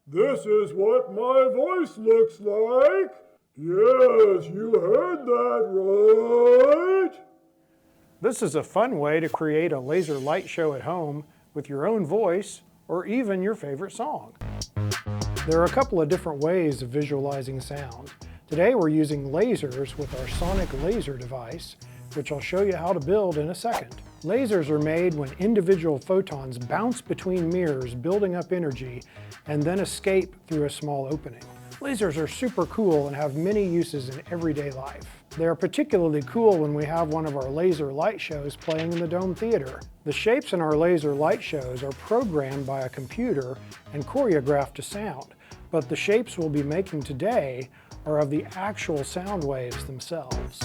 This is what my voice looks like. Yes, you heard that right. This is a fun way to create a laser light show at home with your own voice or even your favorite song. There are a couple of different ways of visualizing sound. Today we're using lasers with our sonic laser device, which I'll show you how to build in a second. Lasers are made when individual photons bounce between mirrors, building up energy, and then escape through a small opening. Lasers are super cool and have many uses in everyday life. They are particularly cool when we have one of our laser light shows playing in the Dome Theater. The shapes in our laser light shows are programmed by a computer and choreographed to sound, but the shapes we'll be making today are of the actual sound waves themselves.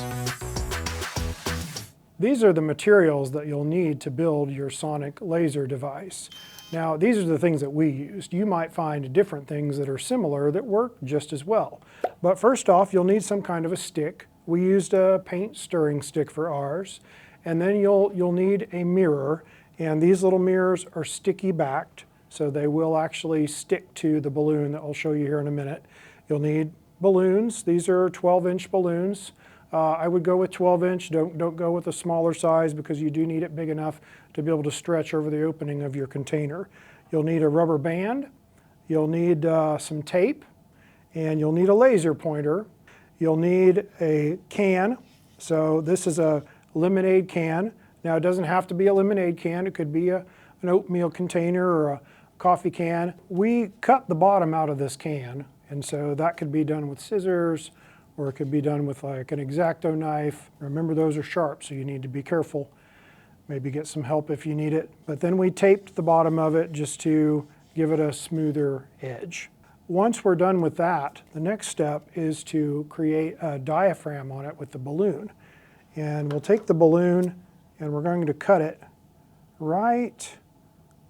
These are the materials that you'll need to build your sonic laser device. Now, these are the things that we used. You might find different things that are similar that work just as well. But first off, you'll need some kind of a stick. We used a paint stirring stick for ours. And then you'll need a mirror. And these little mirrors are sticky backed, so they will actually stick to the balloon that I'll show you here in a minute. You'll need balloons. These are 12-inch balloons. I would go with 12-inch. Don't go with a smaller size because you do need it big enough to be able to stretch over the opening of your container. You'll need a rubber band. You'll need some tape, and you'll need a laser pointer. You'll need a can. So this is a lemonade can. Now it doesn't have to be a lemonade can. It could be an oatmeal container or a coffee can. We cut the bottom out of this can, and so that could be done with scissors, or it could be done with like an X-Acto knife. Remember, those are sharp, so you need to be careful. Maybe get some help if you need it. But then we taped the bottom of it just to give it a smoother edge. Once we're done with that, the next step is to create a diaphragm on it with the balloon. And we'll take the balloon and we're going to cut it right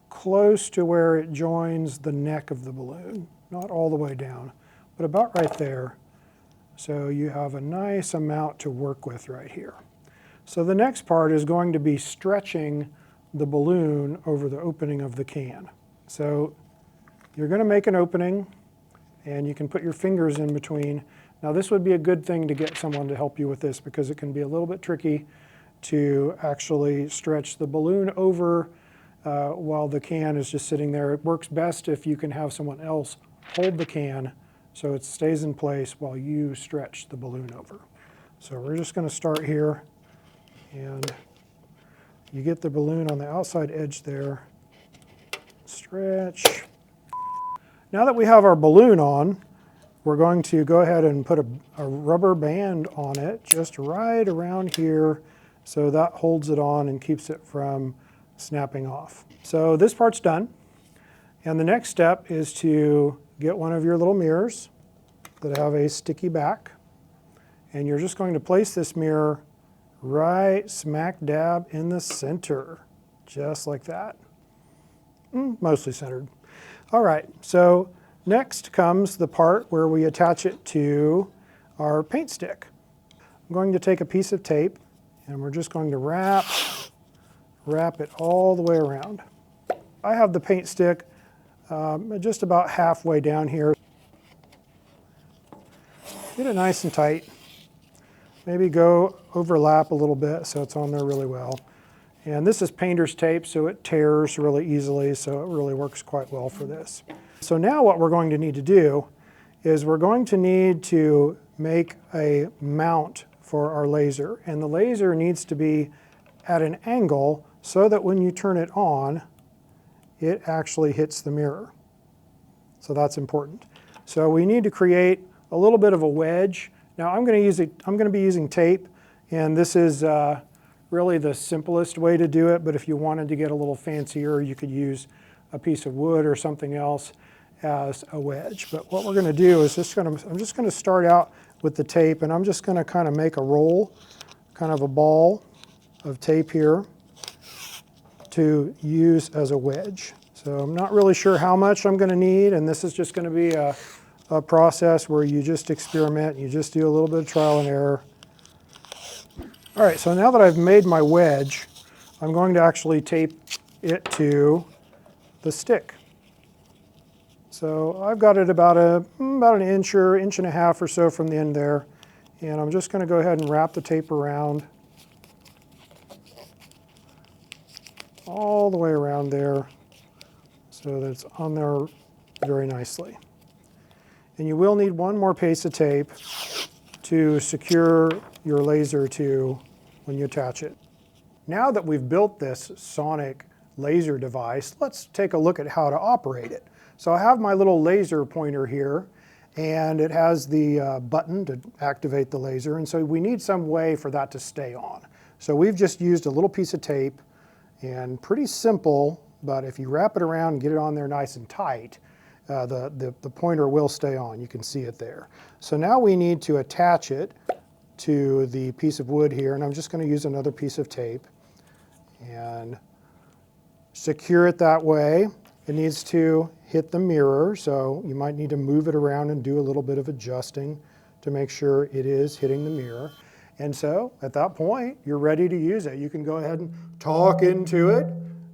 close to where it joins the neck of the balloon. Not all the way down, but about right there. So you have a nice amount to work with right here. So the next part is going to be stretching the balloon over the opening of the can. So you're going to make an opening, and you can put your fingers in between. Now this would be a good thing to get someone to help you with this because it can be a little bit tricky to actually stretch the balloon over while the can is just sitting there. It works best if you can have someone else hold the can so it stays in place while you stretch the balloon over. So we're just going to start here, and you get the balloon on the outside edge there. Stretch. Now that we have our balloon on, we're going to go ahead and put a rubber band on it just right around here so that holds it on and keeps it from snapping off. So this part's done, and the next step is to get one of your little mirrors that have a sticky back, and you're just going to place this mirror right smack dab in the center, just like that. Mostly centered. All right, so next comes the part where we attach it to our paint stick. I'm going to take a piece of tape, and we're just going to wrap it all the way around. I have the paint stick just about halfway down here. Get it nice and tight. Maybe go overlap a little bit so it's on there really well. And this is painter's tape, so it tears really easily, so it really works quite well for this. So now what we're going to need to do is we're going to need to make a mount for our laser. And the laser needs to be at an angle so that when you turn it on, it actually hits the mirror. So that's important. So we need to create a little bit of a wedge. Now I'm going to be using tape, and this is really the simplest way to do it, but if you wanted to get a little fancier, you could use a piece of wood or something else as a wedge. But what we're going to do is I'm just going to start out with the tape, and I'm just going to kind of make a roll, kind of a ball of tape here to use as a wedge. So I'm not really sure how much I'm going to need, and this is just going to be a process where you just experiment, you just do a little bit of trial and error. All right, so now that I've made my wedge, I'm going to actually tape it to the stick. So I've got it about an inch and a half or so from the end there. And I'm just going to go ahead and wrap the tape around all the way around there so that it's on there very nicely. And you will need one more piece of tape to secure your laser to when you attach it. Now that we've built this sonic laser device, let's take a look at how to operate it. So I have my little laser pointer here, and it has the button to activate the laser, and so we need some way for that to stay on. So we've just used a little piece of tape, and pretty simple, but if you wrap it around and get it on there nice and tight, the pointer will stay on. You can see it there. So now we need to attach it to the piece of wood here, and I'm just going to use another piece of tape and secure it that way. It needs to hit the mirror, so you might need to move it around and do a little bit of adjusting to make sure it is hitting the mirror. And so at that point, you're ready to use it. You can go ahead and talk into it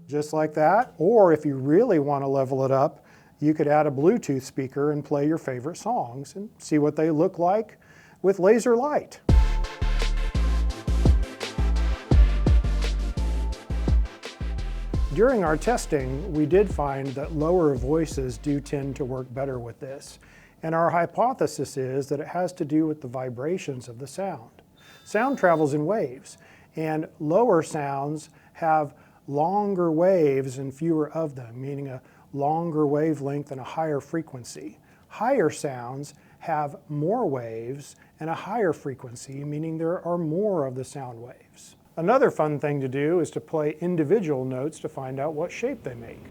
just like that, or if you really want to level it up, you could add a Bluetooth speaker and play your favorite songs and see what they look like with laser light. During our testing, we did find that lower voices do tend to work better with this. And our hypothesis is that it has to do with the vibrations of the sound. Sound travels in waves, and lower sounds have longer waves and fewer of them, meaning a longer wavelength and a higher frequency. Higher sounds have more waves and a higher frequency, meaning there are more of the sound waves. Another fun thing to do is to play individual notes to find out what shape they make.